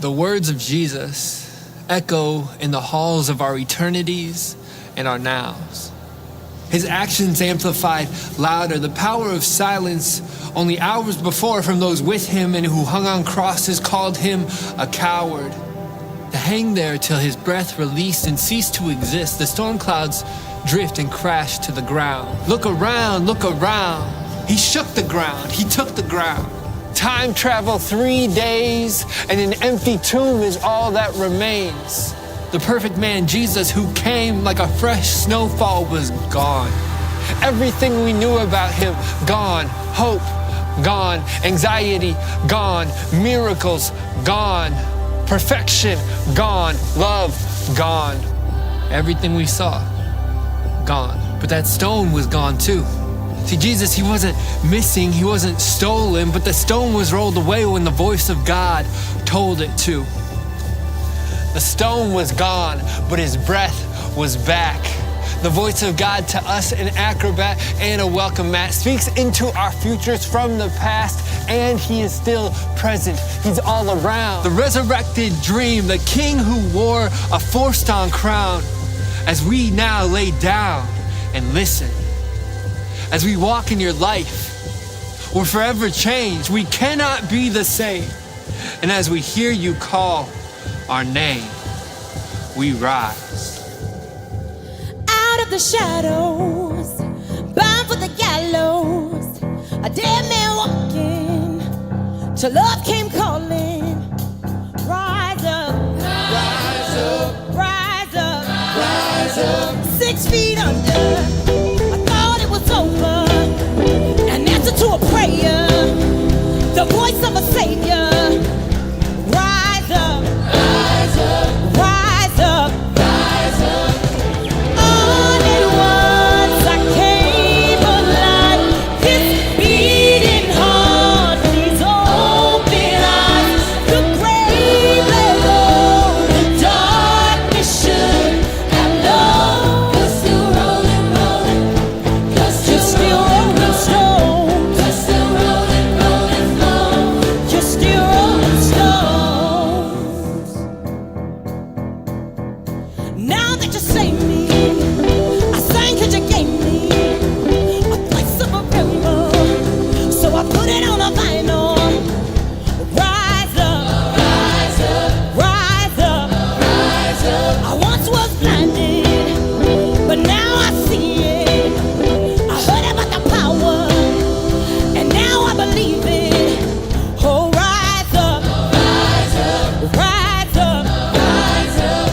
The words of Jesus echo in the halls of our eternities and our nows. His actions amplified louder, the power of silence only hours before from those with him and who hung on crosses called him a coward. To hang there till his breath released and ceased to exist, the storm clouds drift and crash to the ground. Look around, look around. He shook the ground, he took the ground. Time travel 3 days, and an empty tomb is all that remains. The perfect man, Jesus, who came like a fresh snowfall, was gone. Everything we knew about him, gone. Hope, gone. Anxiety, gone. Miracles, gone. Perfection, gone. Love, gone. Everything we saw, gone. But that stone was gone too. See, Jesus, he wasn't missing, he wasn't stolen, but the stone was rolled away when the voice of God told it to. The stone was gone, but his breath was back. The voice of God to us, an acrobat and a welcome mat, speaks into our futures from the past, and he is still present. He's all around. The resurrected dream, the king who wore a forced-on crown. As we now lay down and listen, as we walk in your life, we're forever changed. We cannot be the same. And as we hear you call our name, we rise. Out of the shadows, bound for the gallows, a dead man walking, till love came calling. Rise up, rise up, rise up, rise up. 6 feet under. Over, an answer to a prayer, the voice of a savior. Rise up, rise up, rise up, rise up. All at once I came alive. This beating heart, these open eyes, the grave lay low, the darkness should have known. You're still rolling, rolling. You're still rolling stone. You're still rolling, rolling stone. You're still rolling stones. Now that you saved me, I sang 'cause you gave me a place of a river, so I put it on a vinyl. Rise up, rise up, rise up, rise up. I once was blinded, but now I see it. I heard about the power, and now I believe it. Oh, rise up, rise up, rise up, rise up.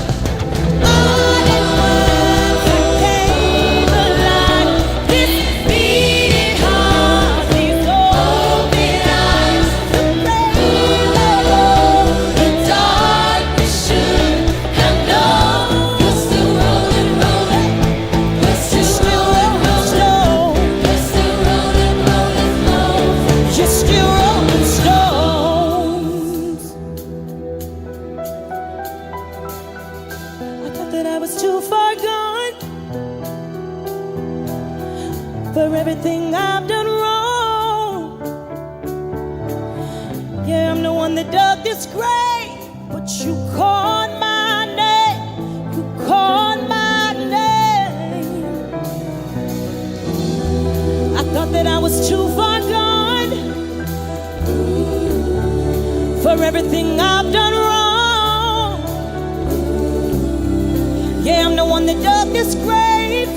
All at once I came alive. This beating heart, these open eyes, the grave lay low, the darkness should have known. You're still rolling, rolling. You're still rolling stone. You're still rolling, rolling stone. You're still rolling stones. I thought that I was too far gone for everything I've done wrong. Yeah, I'm the one that dug this grave, but you called my name. You called my name. I thought that I was too far gone for everything I've done wrong. Yeah, I'm the one that dug this grave,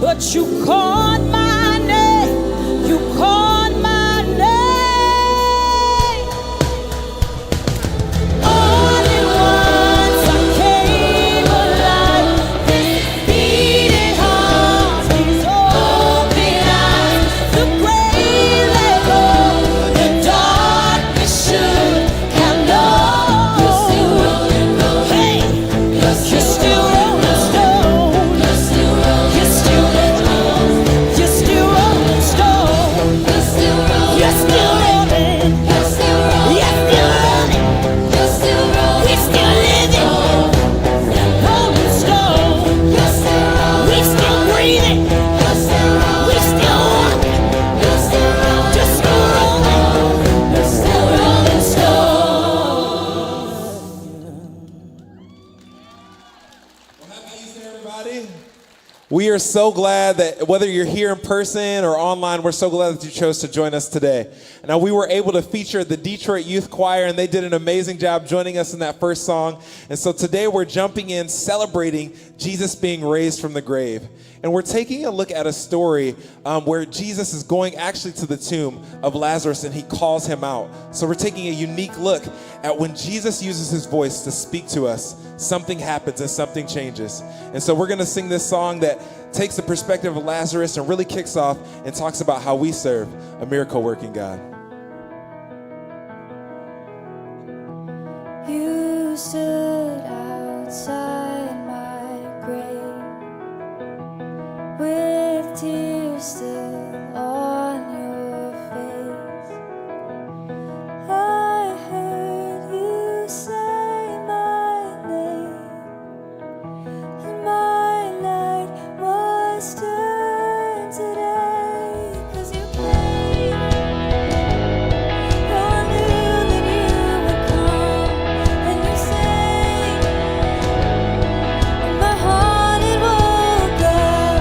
but you called my name. You called my name. All at once I came alive. This beating heart, these open eyes, the grave lay low, the darkness should have known. You're still rolling, rolling. Hey, you're still rolling stone. You're still rolling, you're still rolling. You're still We are so glad that whether you're here in person or online, we're so glad that you chose to join us today. Now, we were able to feature the Detroit Youth Choir, and they did an amazing job joining us in that first song. And so today we're jumping in, celebrating Jesus being raised from the grave. And we're taking a look at a story where Jesus is going actually to the tomb of Lazarus, and he calls him out. So we're taking a unique look at when Jesus uses his voice to speak to us, something happens and something changes. And so we're going to sing this song that takes the perspective of Lazarus and really kicks off and talks about how we serve a miracle-working God. You stood outside my grave with tears still on your face. I heard you say my name, and my light was turned today, 'cause you came. Oh, I knew that you would come, and you sang, and my heart it woke up.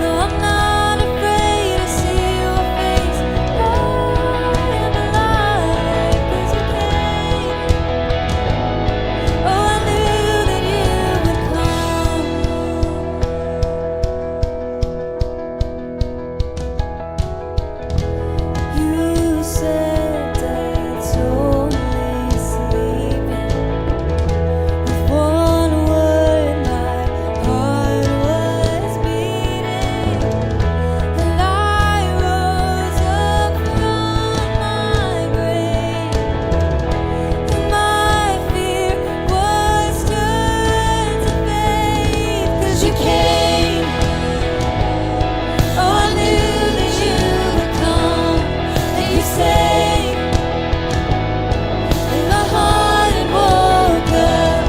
No, I'm not afraid to see your face. I am alive 'cause you came. Oh, I knew that you would come. You said death's only sleeping. With one word, my heart was beating, and I rose up from my grave, and my fear was turned to faith, 'cause you came. Oh, I knew that you would come, and you saved, and my heart it woke up.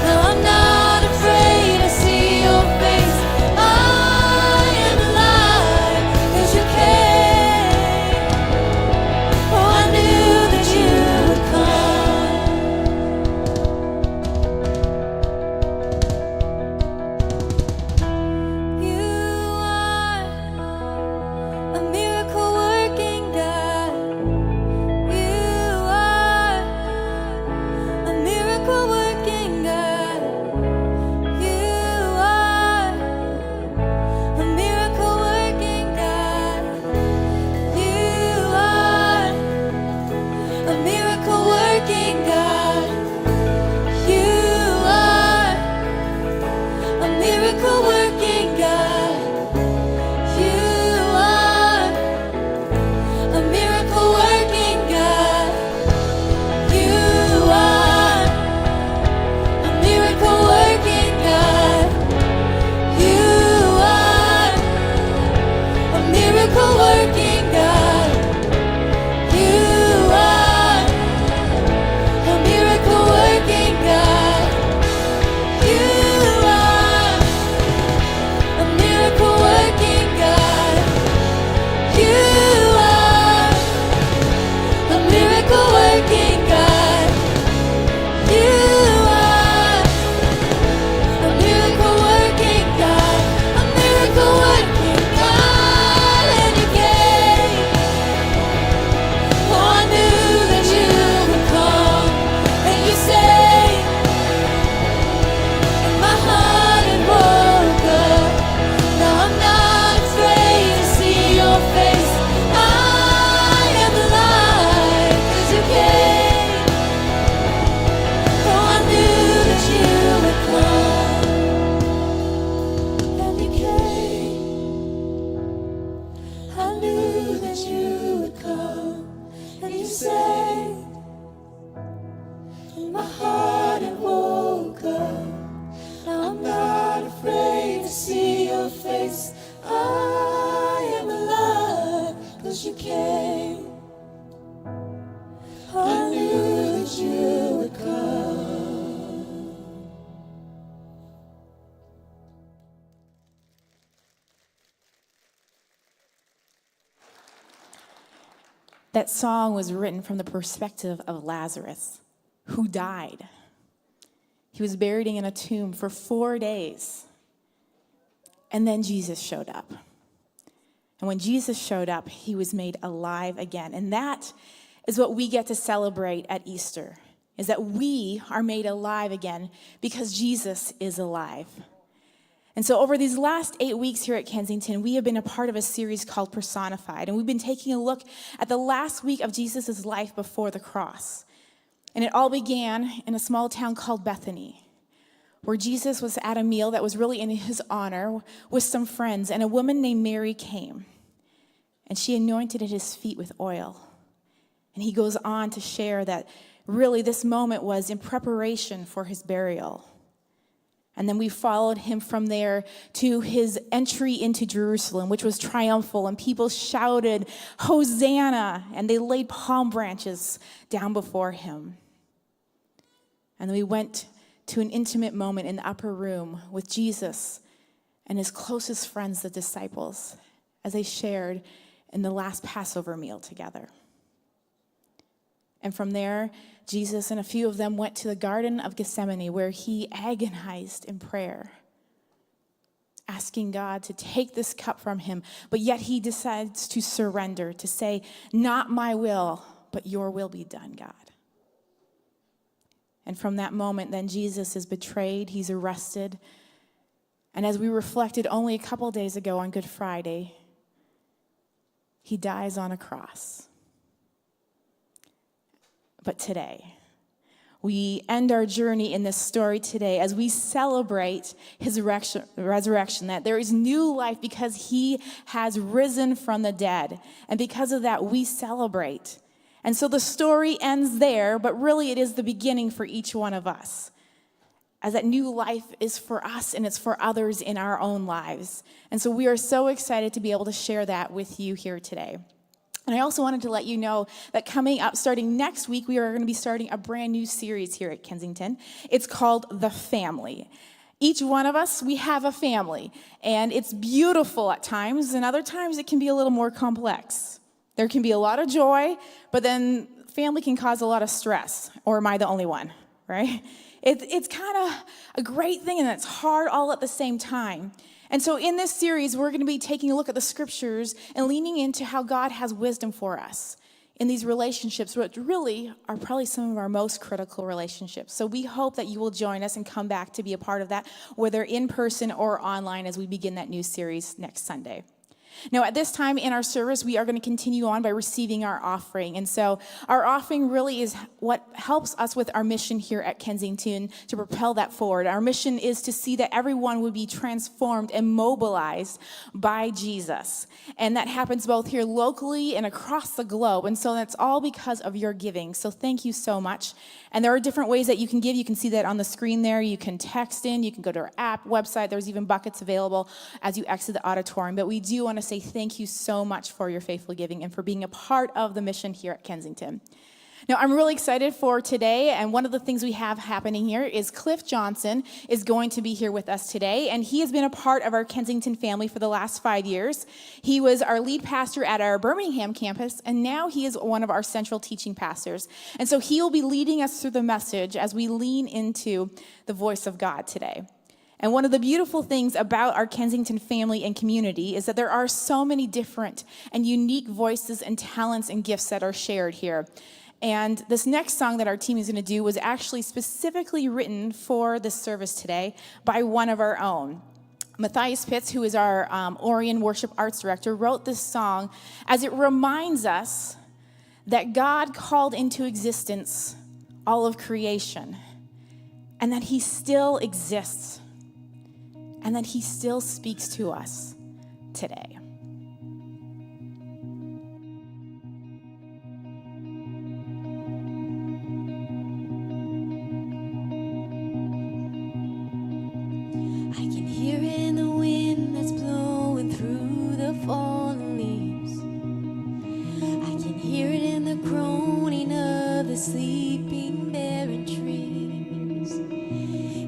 Now I'm not afraid to see your face. I am alive 'cause you came. Oh, I knew that you would come. You are a miracle working God. You are a miracle working God. You are a miracle working God. You are a miracle working God. You are a miracle working God. You are a miracle working God. You are a miracle working God. You are a miracle working God. You are a miracle working God. You are a miracle working God. You are a miracle working God. You are a miracle working God. A miracle working God. And you came. Oh, I knew that you would come, and you saved, and my heart it woke up. Now I'm not afraid to see your face. I am alive 'cause you came. Oh, I knew that you would come, and you came. I knew that you would come, and you saved, and my heart it woke up. Now I'm not afraid to see your face. I am alive 'cause you came. I knew that you would come. That song was written from the perspective of Lazarus, who died. He was buried in a tomb for 4 days. And then Jesus showed up. And when Jesus showed up, he was made alive again. And that is what we get to celebrate at Easter, is that we are made alive again because Jesus is alive. And so over these last 8 weeks here at Kensington, we have been a part of a series called Personified. And we've been taking a look at the last week of Jesus' life before the cross. And it all began in a small town called Bethany, where Jesus was at a meal that was really in his honor with some friends. And a woman named Mary came, and she anointed his feet with oil. And he goes on to share that really this moment was in preparation for his burial. And then we followed him from there to his entry into Jerusalem, which was triumphal, and people shouted, "Hosanna!" and they laid palm branches down before him. And then we went to an intimate moment in the upper room with Jesus and his closest friends, the disciples, as they shared in the last Passover meal together. And from there, Jesus and a few of them went to the Garden of Gethsemane, where he agonized in prayer, asking God to take this cup from him. But yet he decides to surrender, to say, "Not my will, but your will be done, God." And from that moment, then Jesus is betrayed, he's arrested. And as we reflected only a couple days ago on Good Friday, he dies on a cross. But today, we end our journey in this story today as we celebrate his resurrection, that there is new life because he has risen from the dead. And because of that, we celebrate. And so the story ends there, but really it is the beginning for each one of us, as that new life is for us and it's for others in our own lives. And so we are so excited to be able to share that with you here today. And I also wanted to let you know that coming up, starting next week, we are going to be starting a brand new series here at Kensington. It's called The Family. Each one of us, we have a family, and it's beautiful at times, and other times it can be a little more complex. There can be a lot of joy, but then family can cause a lot of stress. Or am I the only one, right? It's kind of a great thing, and it's hard all at the same time. And so in this series, we're going to be taking a look at the scriptures and leaning into how God has wisdom for us in these relationships, which really are probably some of our most critical relationships. So we hope that you will join us and come back to be a part of that, whether in person or online, as we begin that new series next Sunday. Now, at this time in our service, we are going to continue on by receiving our offering. And so our offering really is what helps us with our mission here at Kensington to propel that forward. Our mission is to see that everyone would be transformed and mobilized by Jesus. And that happens both here locally and across the globe. And so that's all because of your giving. So thank you so much. And there are different ways that you can give. You can see that on the screen there. You can text in. You can go to our app, website. There's even buckets available as you exit the auditorium. But we do want to say thank you so much for your faithful giving and for being a part of the mission here at Kensington. Now, I'm really excited for today, and one of the things we have happening here is Cliff Johnson is going to be here with us today, and he has been a part of our Kensington family for the last 5 years. He was our lead pastor at our Birmingham campus, and now he is one of our central teaching pastors. And so he will be leading us through the message as we lean into the voice of God today. And one of the beautiful things about our Kensington family and community is that there are so many different and unique voices and talents and gifts that are shared here. And this next song that our team is going to do was actually specifically written for this service today by one of our own. Matthias Pitts, who is our Orion Worship Arts Director, wrote this song as it reminds us that God called into existence all of creation, and that he still exists, and that he still speaks to us today. I can hear in the wind that's blowing through the fallen leaves. I can hear it in the groaning of the sleeping barren trees.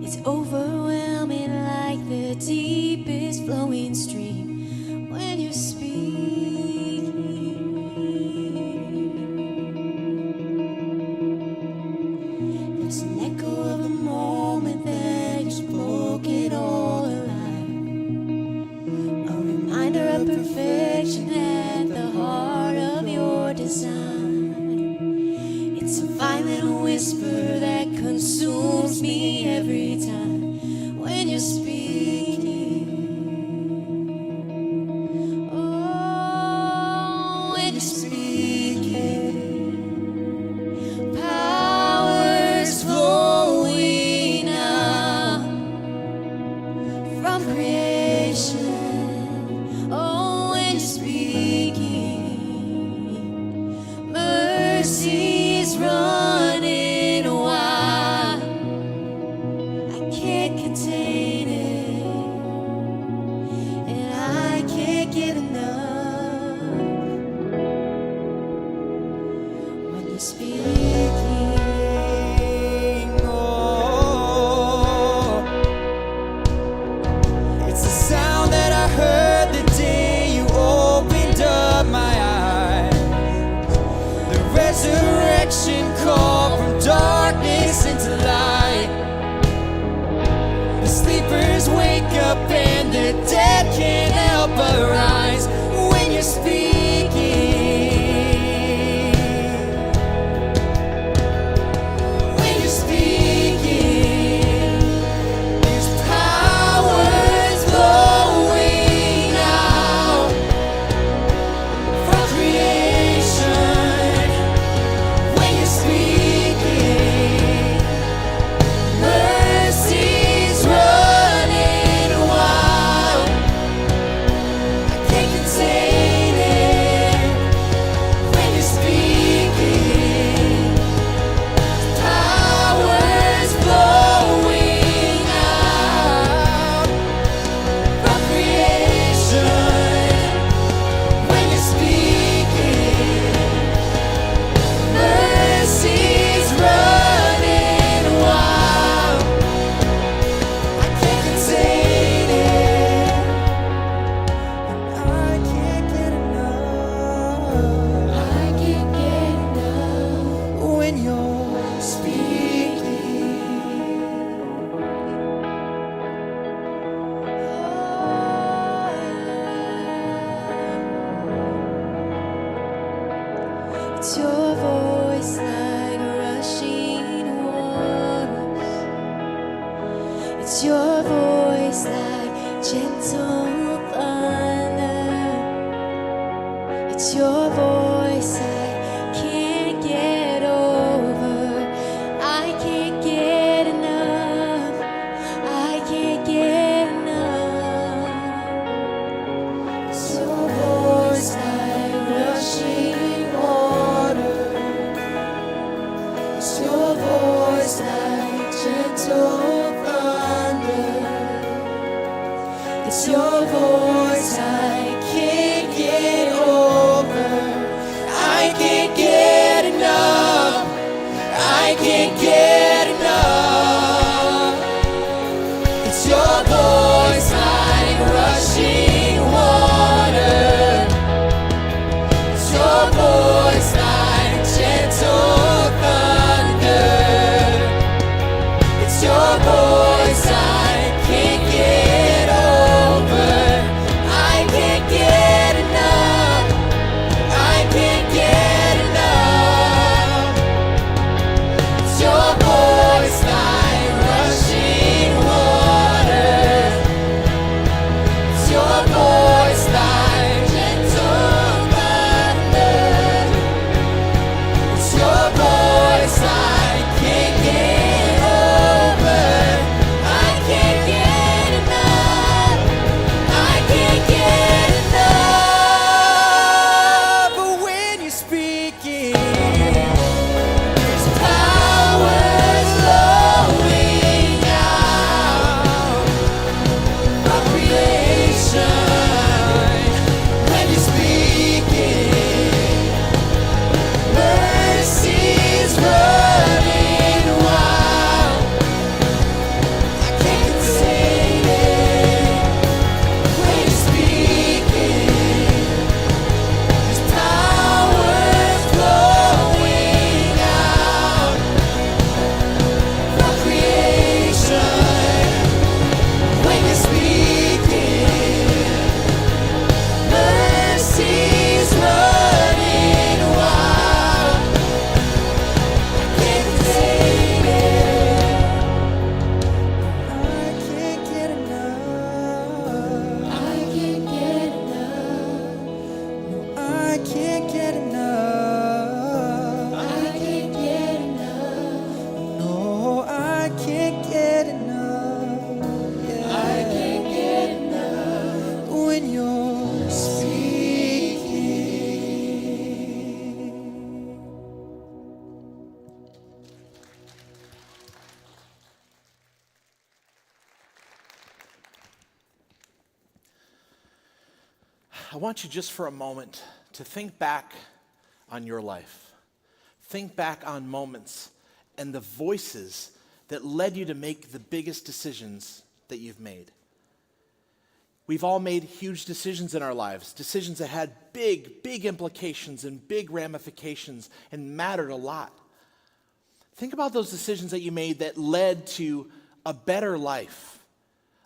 It's overwhelming like the deepest flowing stream when you speak. There's an echo of a moment that you spoke it all alive. It's a violent whisper that consumes me every time when you're speaking. Oh, when you're speaking, powers flowing out from creation. Oh, when you're speaking, mercy's running wild. I can't contain it, and I can't get enough when you're speaking. Oh, it's the sound that I heard the day you opened up my eyes. The resurrection call from darkness into light. The sleepers wake up and the dead can't help but rise when you're speaking. When you're speaking, there's powers flowing out from creation. When you're speaking, mercy's running wild. I can't contain it. When you're speaking, powers flowing out from creation. When you're speaking, mercy's running wild. I can't contain it, and I can't get enough. I can't get enough When you're speaking, It's your voice like rushing waters. It's your voice like gentle thunder. It's your voice I can't get over. I can't get enough. I can't get enough. It's your voice like rushing water. It's your voice like gentle thunder. It's your voice I can't get over. I can't get enough. I can't get enough. It's your voice like rushing water. It's your voice like gentle thunder. It's your voice I can't get over. I can't get enough. I can't get enough. It's your voice. I want you just for a moment to think back on your life. Think back on moments and the voices that led you to make the biggest decisions that you've made. We've all made huge decisions in our lives, decisions that had big, big implications and big ramifications and mattered a lot. Think about those decisions that you made that led to a better life,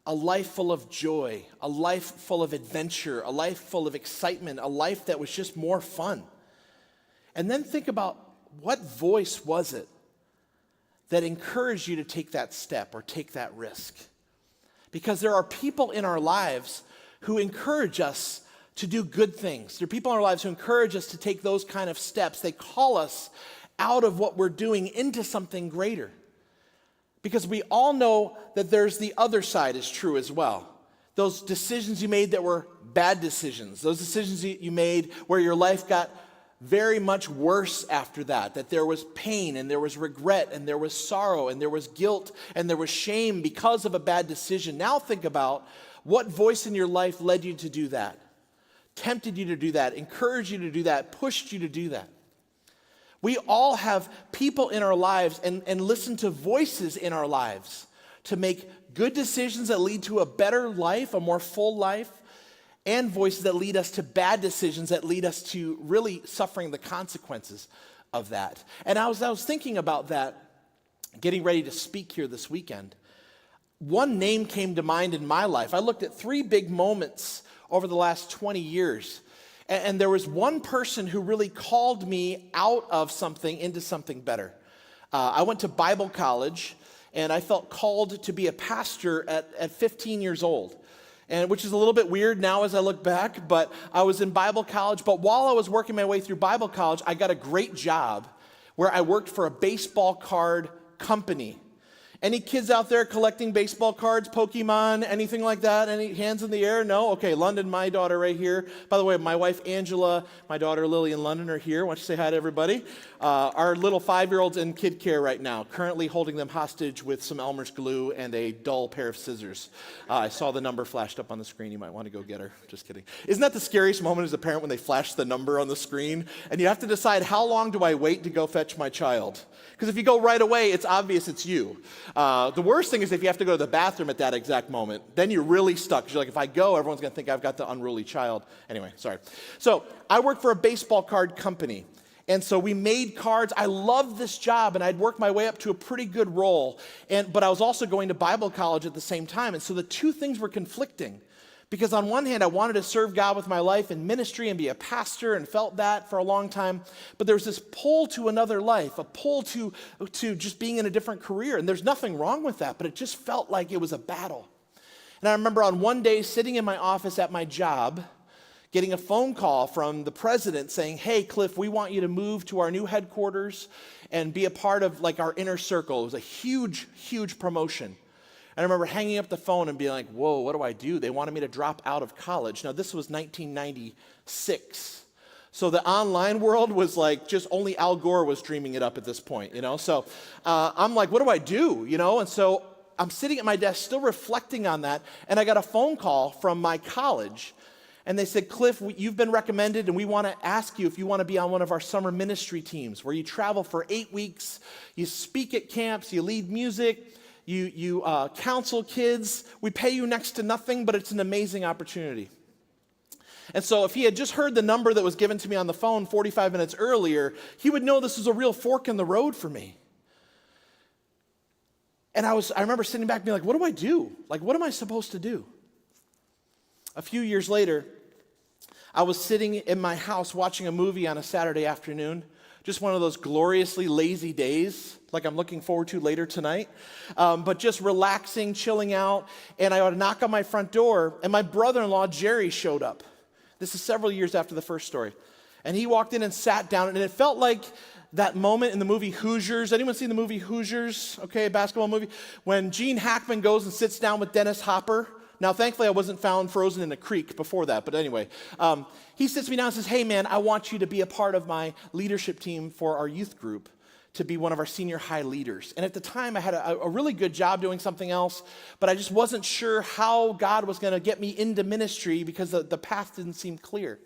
a life full of joy, a life full of adventure, a life full of excitement, a life that was just more fun. And then think about what voice was it that encouraged you to take that step or take that risk. Because there are people in our lives who encourage us to do good things. There are people in our lives who encourage us to take those kind of steps. They call us out of what we're doing into something greater. Because we all know that there's the other side is true as well. Those decisions you made that were bad decisions, those decisions you made where your life got very much worse after that there was pain and there was regret and there was sorrow and there was guilt and there was shame because of a bad decision. Now think about what voice in your life led you to do that, tempted you to do that, encouraged you to do that, pushed you to do that. We all have people in our lives and listen to voices in our lives to make good decisions that lead to a better life, a more full life, and voices that lead us to bad decisions that lead us to really suffering the consequences of that. And as I was thinking about that, getting ready to speak here this weekend, one name came to mind in my life. I looked at 3 big moments over the last 20 years. And there was one person who really called me out of something into something better. I went to Bible college, and I felt called to be a pastor at 15 years old. And which is a little bit weird now as I look back, but I was in Bible college. But while I was working my way through Bible college, I got a great job where I worked for a baseball card company. Any kids out there collecting baseball cards, Pokemon, anything like that? Any hands in the air? No? Okay, London, my daughter right here. By the way, my wife Angela, my daughter Lily and London are here. Why don't you say hi to everybody? Our little 5-year-old's in kid care right now, currently holding them hostage with some Elmer's glue and a dull pair of scissors. I saw the number flashed up on the screen. You might want to go get her. Just kidding. Isn't that the scariest moment as a parent when they flash the number on the screen? And you have to decide, how long do I wait to go fetch my child? Because if you go right away, it's obvious it's you. The worst thing is if you have to go to the bathroom at that exact moment, then you're really stuck. You're like, if I go, everyone's going to think I've got the unruly child. Anyway, sorry. So I worked for a baseball card company. And so we made cards. I loved this job, and I'd worked my way up to a pretty good role. But I was also going to Bible college at the same time. And so the two things were conflicting. Because on one hand, I wanted to serve God with my life in ministry and be a pastor and felt that for a long time. But there was this pull to another life, a pull to just being in a different career. And there's nothing wrong with that, but it just felt like it was a battle. And I remember on one day sitting in my office at my job, getting a phone call from the president saying, hey, Cliff, we want you to move to our new headquarters and be a part of like our inner circle. It was a huge, huge promotion. I remember hanging up the phone and being like, whoa, what do I do? They wanted me to drop out of college. Now, this was 1996. So the online world was like just only Al Gore was dreaming it up at this point, you know? So I'm like, what do I do, you know? And so I'm sitting at my desk still reflecting on that, and I got a phone call from my college. And they said, Cliff, you've been recommended, and we want to ask you if you want to be on one of our summer ministry teams where you travel for 8 weeks, you speak at camps, you lead music, you counsel kids. We pay you next to nothing, but it's an amazing opportunity. And so if he had just heard the number that was given to me on the phone 45 minutes earlier, he would know this was a real fork in the road for me. And I remember sitting back and being like, what do I do? Like, what am I supposed to do? A few years later, I was sitting in my house watching a movie on a Saturday afternoon, just one of those gloriously lazy days, like I'm looking forward to later tonight, but just relaxing, chilling out, and I would knock on my front door, and my brother-in-law, Jerry, showed up. This is several years after the first story. And he walked in and sat down, and it felt like that moment in the movie Hoosiers. Anyone seen the movie Hoosiers? Okay, a basketball movie. When Gene Hackman goes and sits down with Dennis Hopper. Now, thankfully, I wasn't found frozen in a creek before that, but anyway. He sits me down and says, hey, man, I want you to be a part of my leadership team for our youth group to be one of our senior high leaders. And at the time, I had a really good job doing something else, but I just wasn't sure how God was going to get me into ministry because the path didn't seem clear.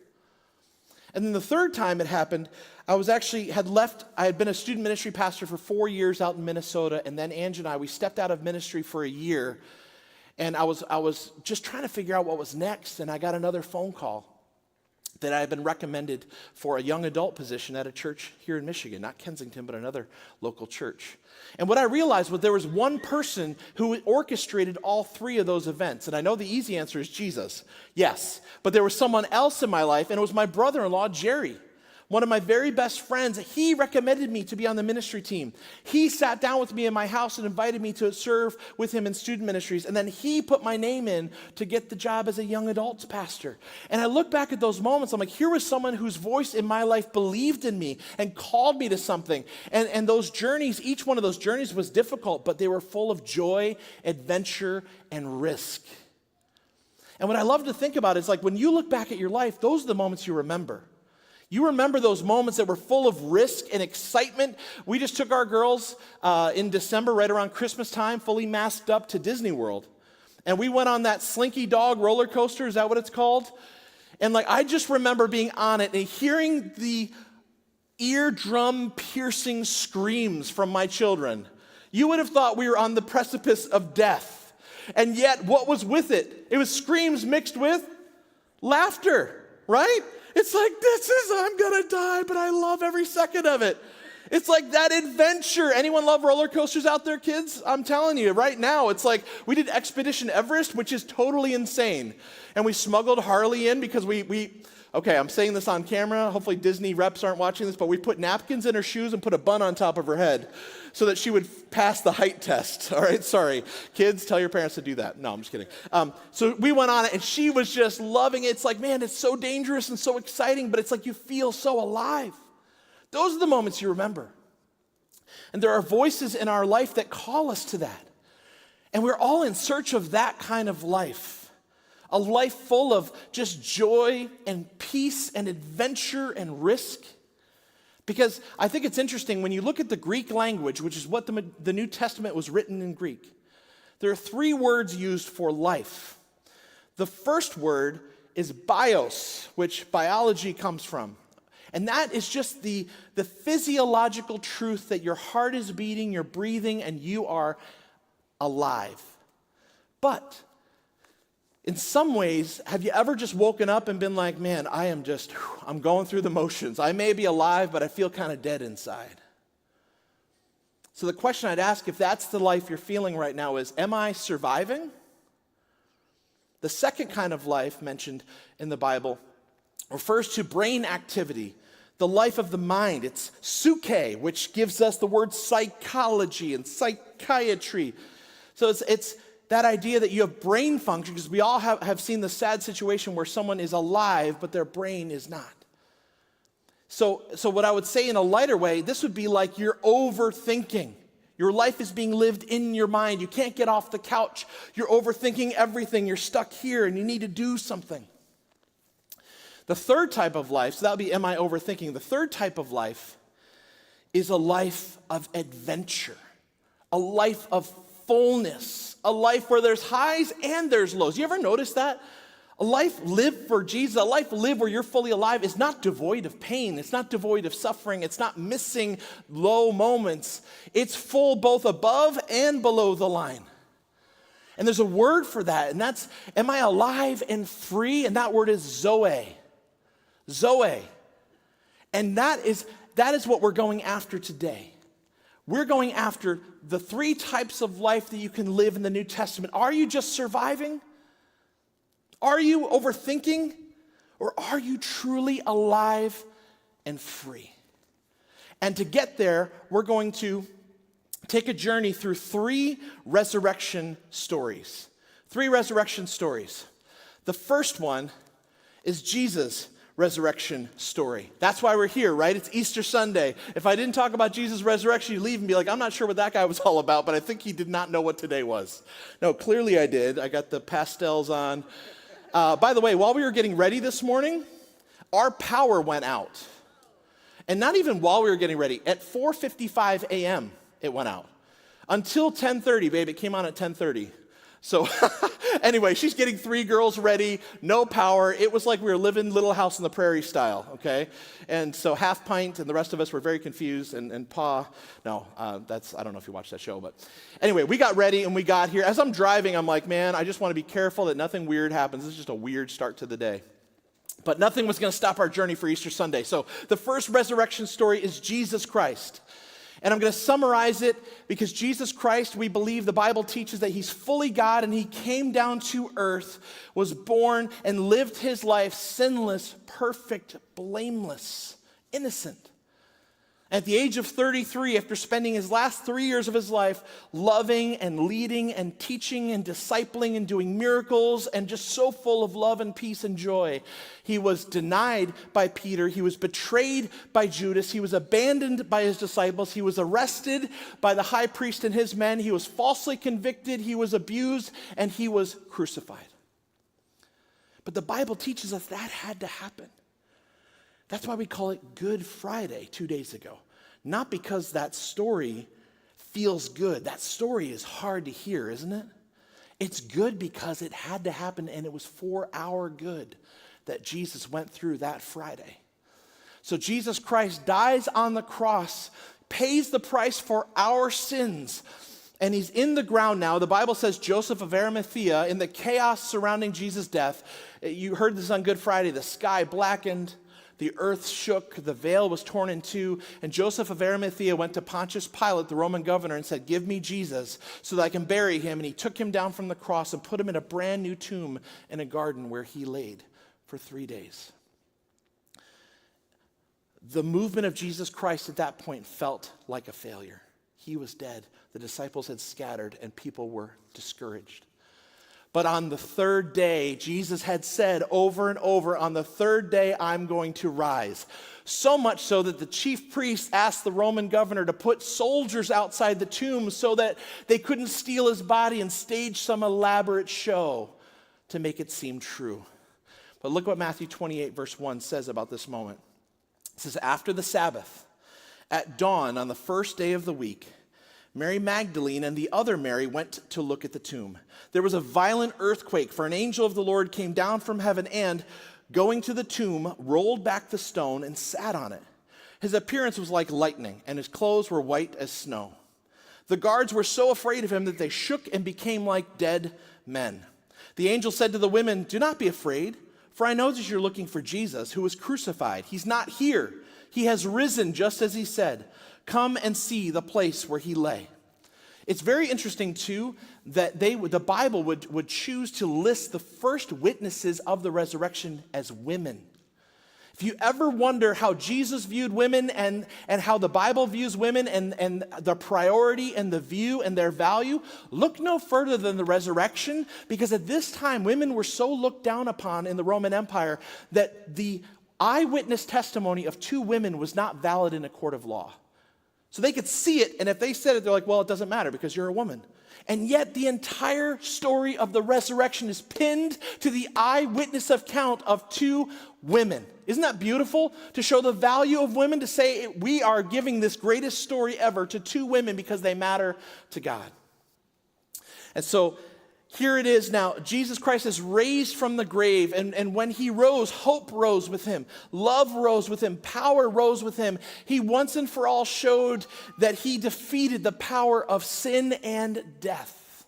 And then the third time it happened, I had been a student ministry pastor for 4 years out in Minnesota, and then Angie and I, we stepped out of ministry for a year, and I was just trying to figure out what was next, and I got another phone call that I had been recommended for a young adult position at a church here in Michigan, not Kensington, but another local church. And what I realized was there was one person who orchestrated all three of those events. And I know the easy answer is Jesus. Yes. But there was someone else in my life, and it was my brother-in-law, Jerry. One of my very best friends, he recommended me to be on the ministry team. He sat down with me in my house and invited me to serve with him in student ministries. And then he put my name in to get the job as a young adults pastor. And I look back at those moments, I'm like, here was someone whose voice in my life believed in me and called me to something. And those journeys, each one of those journeys was difficult, but they were full of joy, adventure, and risk. And what I love to think about is like when you look back at your life, those are the moments you remember. You remember those moments that were full of risk and excitement. We just took our girls in December, right around Christmas time, fully masked up to Disney World. And we went on that Slinky Dog roller coaster, is that what it's called? And like I just remember being on it and hearing the eardrum piercing screams from my children. You would have thought we were on the precipice of death. And yet what was with it? It was screams mixed with laughter, right? It's like, I'm gonna die, but I love every second of it. It's like that adventure. Anyone love roller coasters out there, kids? I'm telling you, right now, it's like we did Expedition Everest, which is totally insane. And we smuggled Harley in because okay, I'm saying this on camera. Hopefully Disney reps aren't watching this, but we put napkins in her shoes and put a bun on top of her head so that she would pass the height test. All right, sorry. Kids, tell your parents to do that. No, I'm just kidding. So we went on it, and she was just loving it. It's like, man, it's so dangerous and so exciting, but it's like you feel so alive. Those are the moments you remember. And there are voices in our life that call us to that. And we're all in search of that kind of life. A life full of just joy and peace and adventure and risk. Because I think it's interesting, when you look at the Greek language, which is what the New Testament was written in Greek, there are 3 words used for life. The first word is bios, which biology comes from. And that is just the physiological truth that your heart is beating, you're breathing, and you are alive. But in some ways, have you ever just woken up and been like, man, I'm going through the motions. I may be alive, but I feel kind of dead inside. So the question I'd ask, if that's the life you're feeling right now, is, am I surviving? The second kind of life mentioned in the Bible refers to brain activity, the life of the mind. It's psyche, which gives us the word psychology and psychiatry. So it's that idea that you have brain function, because we all have seen the sad situation where someone is alive, but their brain is not. So what I would say in a lighter way, this would be like you're overthinking. Your life is being lived in your mind. You can't get off the couch. You're overthinking everything. You're stuck here and you need to do something. The third type of life, so that would be, am I overthinking? The third type of life is a life of adventure, a life of fullness, a life where there's highs and there's lows. You ever notice that? A life lived for Jesus, a life lived where you're fully alive is not devoid of pain. It's not devoid of suffering. It's not missing low moments. It's full both above and below the line. And there's a word for that, and that's, am I alive and free? And that word is Zoe. Zoe. And that is what we're going after today. We're going after the 3 types of life that you can live in the New Testament. Are you just surviving? Are you overthinking? Or are you truly alive and free? And to get there, we're going to take a journey through 3 resurrection stories. 3 resurrection stories. The first one is Jesus' resurrection story. That's why we're here, right? It's Easter Sunday. If I didn't talk about Jesus' resurrection, you'd leave and be like, I'm not sure what that guy was all about, but I think he did not know what today was. No, clearly I did. I got the pastels on. By the way, while we were getting ready this morning, our power went out. And not even while we were getting ready. At 4:55 a.m. it went out. Until 10:30, babe. It came on at 10:30. So anyway, she's getting 3 girls ready, no power. It was like we were living Little House on the Prairie style, okay? And so Half Pint and the rest of us were very confused. And Pa, no, I don't know if you watched that show, but anyway, we got ready and we got here. As I'm driving, I'm like, man, I just want to be careful that nothing weird happens. This is just a weird start to the day. But nothing was going to stop our journey for Easter Sunday. So the first resurrection story is Jesus Christ. And I'm going to summarize it because Jesus Christ, we believe the Bible teaches that he's fully God and he came down to earth, was born and lived his life sinless, perfect, blameless, innocent. At the age of 33, after spending his last 3 years of his life loving and leading and teaching and discipling and doing miracles and just so full of love and peace and joy, he was denied by Peter, he was betrayed by Judas, he was abandoned by his disciples, he was arrested by the high priest and his men, he was falsely convicted, he was abused, and he was crucified. But the Bible teaches us that had to happen. That's why we call it Good Friday 2 days ago. Not because that story feels good. That story is hard to hear, isn't it? It's good because it had to happen and it was for our good that Jesus went through that Friday. So Jesus Christ dies on the cross, pays the price for our sins, and he's in the ground now. The Bible says Joseph of Arimathea, in the chaos surrounding Jesus' death, you heard this on Good Friday, the sky blackened, the earth shook, the veil was torn in two, and Joseph of Arimathea went to Pontius Pilate, the Roman governor, and said, "Give me Jesus so that I can bury him." And he took him down from the cross and put him in a brand new tomb in a garden where he laid for 3 days. The movement of Jesus Christ at that point felt like a failure. He was dead. The disciples had scattered and people were discouraged. But on the third day, Jesus had said over and over, on the third day, I'm going to rise. So much so that the chief priests asked the Roman governor to put soldiers outside the tomb so that they couldn't steal his body and stage some elaborate show to make it seem true. But look what Matthew 28 verse 1 says about this moment. It says, after the Sabbath, at dawn on the first day of the week, Mary Magdalene and the other Mary went to look at the tomb. There was a violent earthquake, for an angel of the Lord came down from heaven and, going to the tomb, rolled back the stone and sat on it. His appearance was like lightning, and his clothes were white as snow. The guards were so afraid of him that they shook and became like dead men. The angel said to the women, "Do not be afraid, for I know that you're looking for Jesus, who was crucified. He's not here. He has risen just as he said. Come and see the place where he lay." It's very interesting, too, that the Bible would choose to list the first witnesses of the resurrection as women. If you ever wonder how Jesus viewed women and how the Bible views women and the priority and the view and their value, look no further than the resurrection, because at this time, women were so looked down upon in the Roman Empire that the eyewitness testimony of 2 women was not valid in a court of law. So they could see it, and if they said it, they're like, well, it doesn't matter because you're a woman. And yet the entire story of the resurrection is pinned to the eyewitness account of 2 women. Isn't that beautiful? To show the value of women, to say we are giving this greatest story ever to 2 women because they matter to God. And so here it is now. Jesus Christ is raised from the grave, and when he rose, hope rose with him. Love rose with him. Power rose with him. He once and for all showed that he defeated the power of sin and death.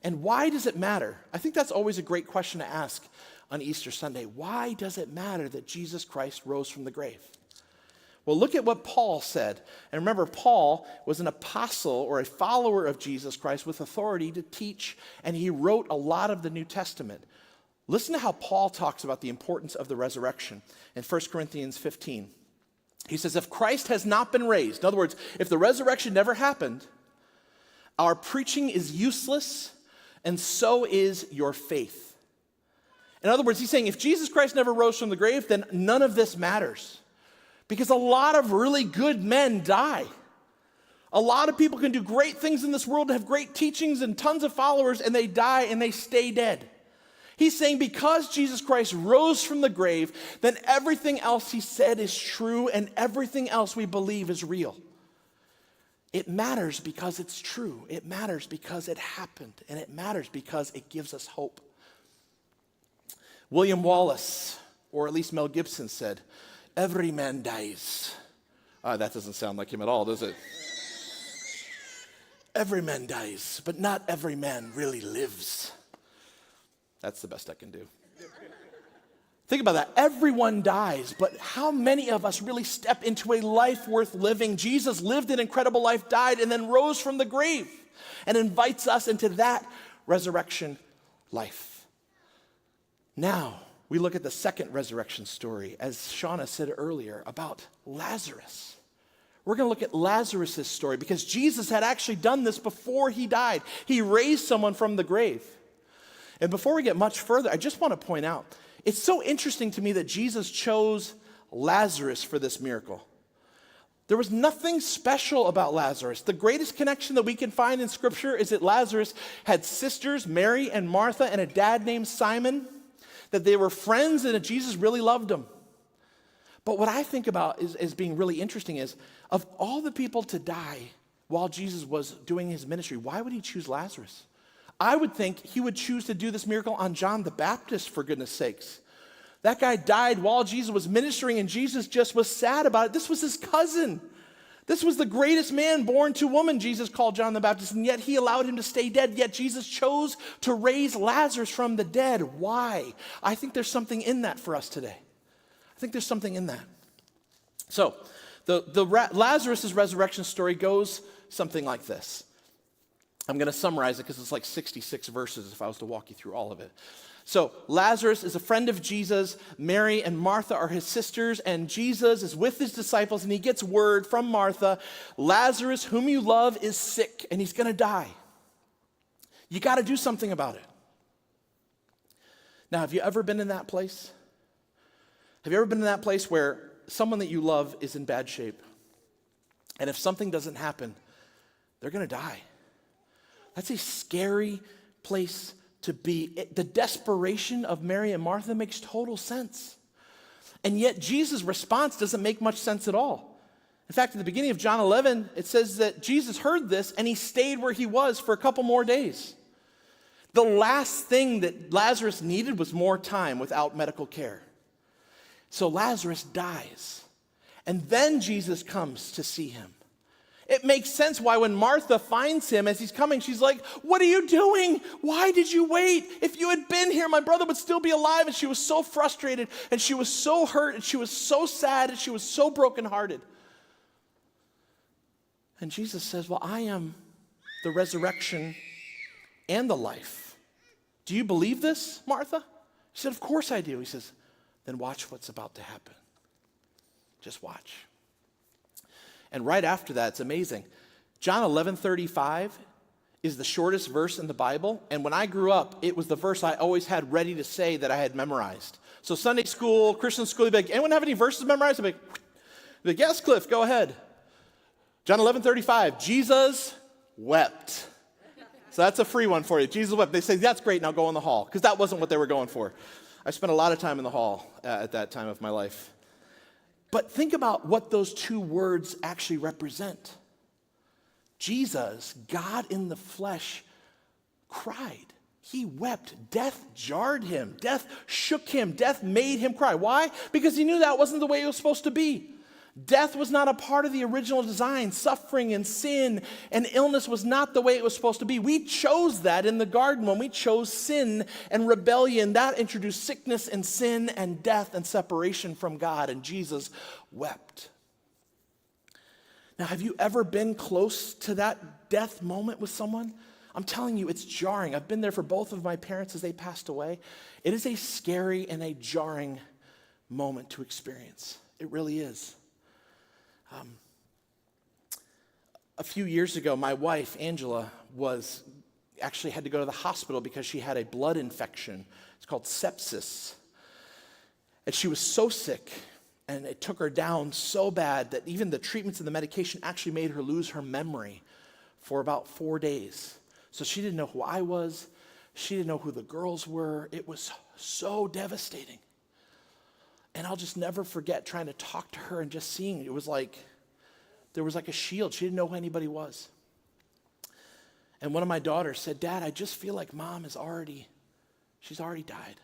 And why does it matter? I think that's always a great question to ask on Easter Sunday. Why does it matter that Jesus Christ rose from the grave? Well, look at what Paul said. And remember, Paul was an apostle or a follower of Jesus Christ with authority to teach, and he wrote a lot of the New Testament. Listen to how Paul talks about the importance of the resurrection in 1 Corinthians 15. He says, if Christ has not been raised, in other words, if the resurrection never happened, our preaching is useless, and so is your faith. In other words, he's saying if Jesus Christ never rose from the grave, then none of this matters. Because a lot of really good men die. A lot of people can do great things in this world, have great teachings and tons of followers, and they die and they stay dead. He's saying because Jesus Christ rose from the grave, then everything else he said is true and everything else we believe is real. It matters because it's true. It matters because it happened. And it matters because it gives us hope. William Wallace, or at least Mel Gibson, said, "Every man dies." That doesn't sound like him at all, does it? Every man dies, but not every man really lives. That's the best I can do. Think about that. Everyone dies, but how many of us really step into a life worth living? Jesus lived an incredible life, died, and then rose from the grave and invites us into that resurrection life. Now, we look at the second resurrection story, as Shauna said earlier, about Lazarus. We're going to look at Lazarus' story because Jesus had actually done this before he died. He raised someone from the grave. And before we get much further, I just want to point out, it's so interesting to me that Jesus chose Lazarus for this miracle. There was nothing special about Lazarus. The greatest connection that we can find in Scripture is that Lazarus had sisters, Mary and Martha, and a dad named Simon, that they were friends and that Jesus really loved them. But what I think about as being really interesting is, of all the people to die while Jesus was doing his ministry, why would he choose Lazarus? I would think he would choose to do this miracle on John the Baptist, for goodness sakes. That guy died while Jesus was ministering, and Jesus just was sad about it. This was his cousin. This was the greatest man born to woman, Jesus called John the Baptist, and yet he allowed him to stay dead. Yet Jesus chose to raise Lazarus from the dead. Why? I think there's something in that for us today. I think there's something in that. So, Lazarus' resurrection story goes something like this. I'm going to summarize it because it's like 66 verses if I was to walk you through all of it. So Lazarus is a friend of Jesus. Mary and Martha are his sisters, and Jesus is with his disciples, and he gets word from Martha, Lazarus, whom you love, is sick, and he's going to die. You got to do something about it. Now, have you ever been in that place? Have you ever been in that place where someone that you love is in bad shape? And if something doesn't happen, they're going to die. That's a scary place to be. The desperation of Mary and Martha makes total sense. And yet Jesus' response doesn't make much sense at all. In fact, at the beginning of John 11, it says that Jesus heard this and he stayed where he was for a couple more days. The last thing that Lazarus needed was more time without medical care. So Lazarus dies. And then Jesus comes to see him. It makes sense why when Martha finds him as he's coming, she's like, "What are you doing? Why did you wait? If you had been here, my brother would still be alive." And she was so frustrated, and she was so hurt, and she was so sad, and she was so brokenhearted. And Jesus says, "Well, I am the resurrection and the life. Do you believe this, Martha?" She said, "Of course I do." He says, "Then watch what's about to happen. Just watch." And right after that, it's amazing. John 11:35 is the shortest verse in the Bible. And when I grew up, it was the verse I always had ready to say that I had memorized. So Sunday school, Christian school, you'd be like, "Anyone have any verses memorized?" I'd be like, "Yes, Cliff, go ahead." John 11:35, Jesus wept. So that's a free one for you. Jesus wept. They say, "That's great, now go in the hall." Because that wasn't what they were going for. I spent a lot of time in the hall at that time of my life. But think about what those two words actually represent. Jesus, God in the flesh, cried. He wept. Death jarred him. Death shook him. Death made him cry. Why? Because he knew that wasn't the way it was supposed to be. Death was not a part of the original design. Suffering and sin and illness was not the way it was supposed to be. We chose that in the garden when we chose sin and rebellion. That introduced sickness and sin and death and separation from God, and Jesus wept. Now, have you ever been close to that death moment with someone? I'm telling you, it's jarring. I've been there for both of my parents as they passed away. It is a scary and a jarring moment to experience. It really is. A few years ago, my wife, Angela, actually had to go to the hospital because she had a blood infection. It's called sepsis. And she was so sick, and it took her down so bad that even the treatments and the medication actually made her lose her memory for about 4 days. So she didn't know who I was. She didn't know who the girls were. It was so devastating. And I'll just never forget trying to talk to her and just seeing it was like, there was like a shield. She didn't know who anybody was. And one of my daughters said, Dad, I just feel like Mom she's already died.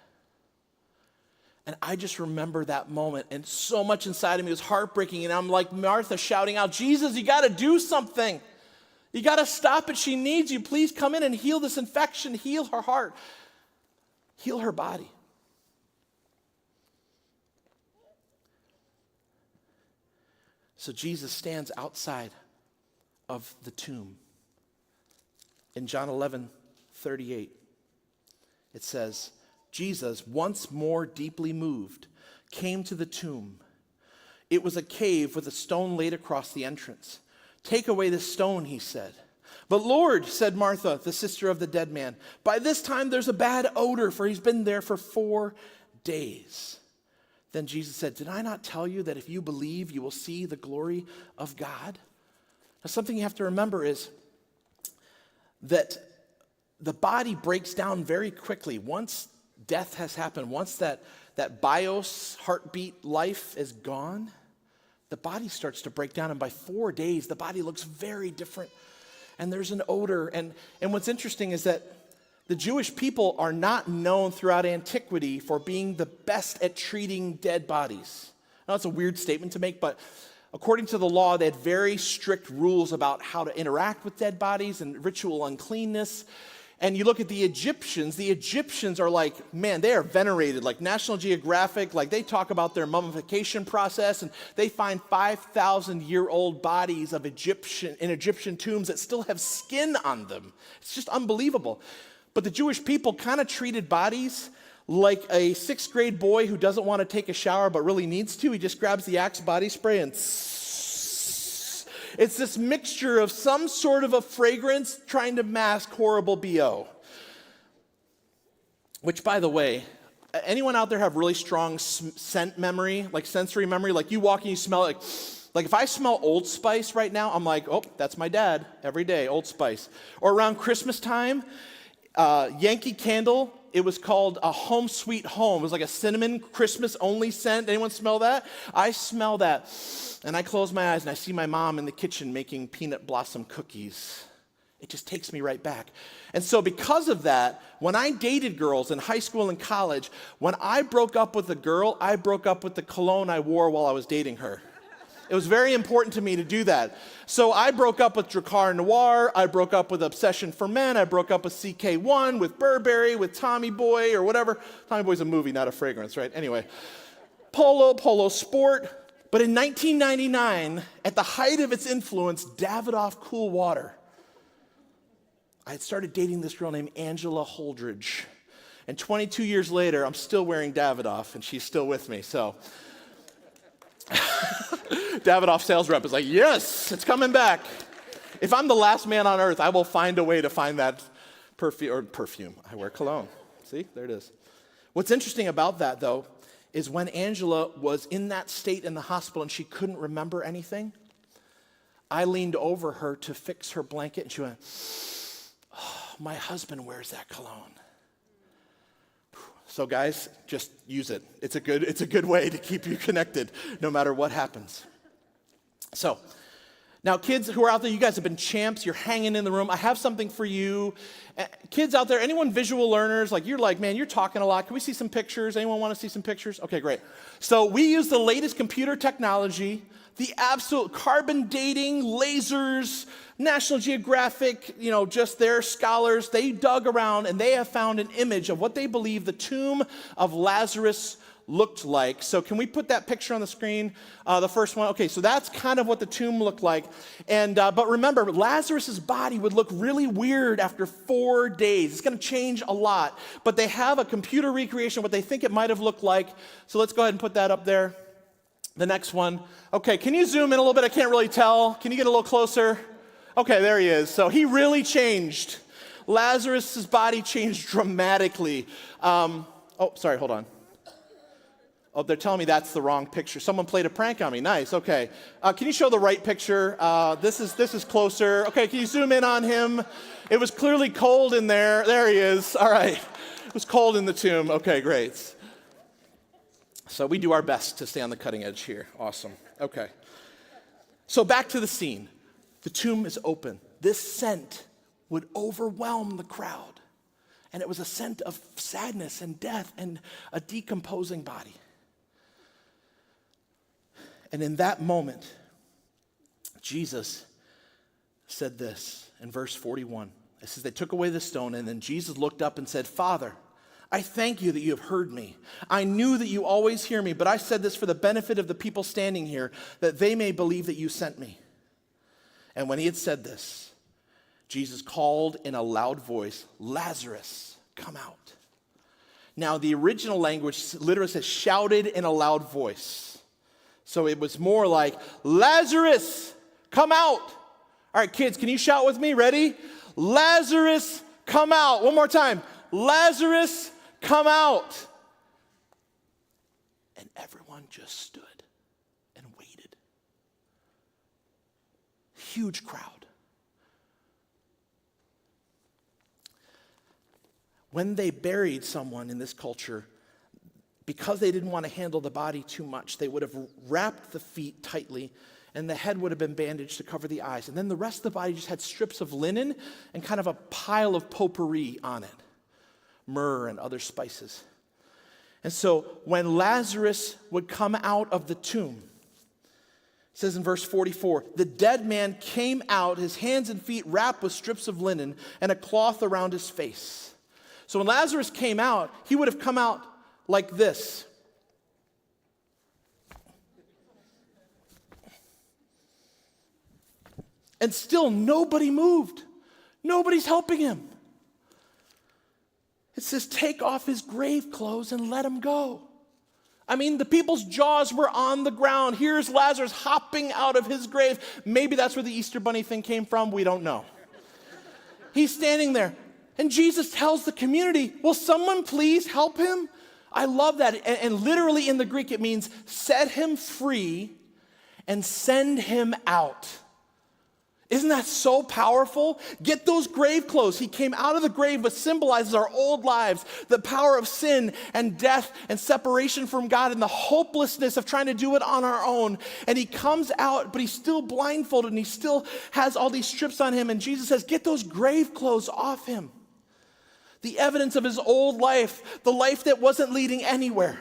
And I just remember that moment, and so much inside of me was heartbreaking, and I'm like Martha shouting out, Jesus, you got to do something. You got to stop it. She needs you. Please come in and heal this infection, heal her heart, heal her body. So Jesus stands outside of the tomb. In John 11:38, it says, Jesus, once more deeply moved, came to the tomb. It was a cave with a stone laid across the entrance. Take away this stone, he said. But Lord, said Martha, the sister of the dead man, by this time there's a bad odor, for he's been there for 4 days. Then Jesus said, did I not tell you that if you believe, you will see the glory of God? Now, something you have to remember is that the body breaks down very quickly. Once death has happened, once that bios, heartbeat life is gone, the body starts to break down. And by 4 days, the body looks very different. And there's an odor. And what's interesting is that the Jewish people are not known throughout antiquity for being the best at treating dead bodies. Now, that's a weird statement to make, but according to the law, they had very strict rules about how to interact with dead bodies and ritual uncleanness. And you look at the Egyptians are like, man, they are venerated, like National Geographic, like they talk about their mummification process, and they find 5,000-year-old bodies of Egyptian tombs that still have skin on them. It's just unbelievable. But the Jewish people kind of treated bodies like a 6th grade boy who doesn't want to take a shower but really needs to. He just grabs the Axe body spray and it's this mixture of some sort of a fragrance trying to mask horrible BO. Which, by the way, anyone out there have really strong scent memory, like sensory memory? Like you walk and you smell it, like if I smell Old Spice right now, I'm like, oh, that's my dad every day, Old Spice. Or around Christmas time, Yankee Candle, it was called a Home Sweet Home. It was like a cinnamon Christmas only scent. Anyone smell that? I smell that. And I close my eyes and I see my mom in the kitchen making peanut blossom cookies. It just takes me right back. And so because of that, when I dated girls in high school and college, when I broke up with a girl, I broke up with the cologne I wore while I was dating her. It was very important to me to do that. So I broke up with Drakkar Noir. I broke up with Obsession for Men. I broke up with CK1, with Burberry, with Tommy Boy, or whatever. Tommy Boy's a movie, not a fragrance, right? Anyway, Polo Sport. But in 1999, at the height of its influence, Davidoff Cool Water, I had started dating this girl named Angela Holdridge. And 22 years later, I'm still wearing Davidoff, and she's still with me, so... Davidoff sales rep is like, yes, it's coming back. If I'm the last man on earth, I will find a way to find that perfume. I wear cologne. See, there it is. What's interesting about that, though, is when Angela was in that state in the hospital and she couldn't remember anything, I leaned over her to fix her blanket and she went, oh, my husband wears that cologne. So guys, just use it. It's a good way to keep you connected no matter what happens. So, now kids who are out there, you guys have been champs. You're hanging in the room. I have something for you. Kids out there, anyone visual learners, like you're like, man, you're talking a lot. Can we see some pictures? Anyone want to see some pictures? Okay, great. So we use the latest computer technology, the absolute carbon dating, lasers, National Geographic, just their scholars, they dug around and they have found an image of what they believe the tomb of Lazarus looked like. So can we put that picture on the screen, the first one? Okay, so that's kind of what the tomb looked like. And but remember, Lazarus's body would look really weird after 4 days. It's going to change a lot. But they have a computer recreation of what they think it might have looked like. So let's go ahead and put that up there. The next one. Okay, can you zoom in a little bit? I can't really tell. Can you get a little closer? Okay, there he is. So he really changed. Lazarus' body changed dramatically. Sorry, hold on. Oh, they're telling me that's the wrong picture. Someone played a prank on me. Nice, okay. Can you show the right picture? This is closer. Okay, can you zoom in on him? It was clearly cold in there. There he is. All right. It was cold in the tomb. Okay, great. So we do our best to stay on the cutting edge here. Awesome. Okay. So back to the scene. The tomb is open. This scent would overwhelm the crowd. And it was a scent of sadness and death and a decomposing body. And in that moment, Jesus said this in verse 41. It says, they took away the stone, and then Jesus looked up and said, Father, I thank you that you have heard me. I knew that you always hear me, but I said this for the benefit of the people standing here, that they may believe that you sent me. And when he had said this, Jesus called in a loud voice, Lazarus, come out. Now, the original language literally says shouted in a loud voice. So it was more like, Lazarus, come out. All right, kids, can you shout with me? Ready? Lazarus, come out. One more time. Lazarus, come out. And everyone just stood and waited. Huge crowd. When they buried someone in this culture, because they didn't want to handle the body too much, they would have wrapped the feet tightly, and the head would have been bandaged to cover the eyes. And then the rest of the body just had strips of linen and kind of a pile of potpourri on it, myrrh and other spices. And so when Lazarus would come out of the tomb, it says in verse 44, the dead man came out, his hands and feet wrapped with strips of linen and a cloth around his face. So when Lazarus came out, he would have come out like this. And still nobody moved. Nobody's helping him. It says, take off his grave clothes and let him go. I mean, the people's jaws were on the ground. Here's Lazarus hopping out of his grave. Maybe that's where the Easter Bunny thing came from. We don't know. He's standing there. And Jesus tells the community, will someone please help him? I love that. And literally in the Greek, it means set him free and send him out. Isn't that so powerful? Get those grave clothes. He came out of the grave, but symbolizes our old lives, the power of sin and death and separation from God and the hopelessness of trying to do it on our own. And he comes out, but he's still blindfolded and he still has all these strips on him. And Jesus says, get those grave clothes off him. The evidence of his old life, the life that wasn't leading anywhere.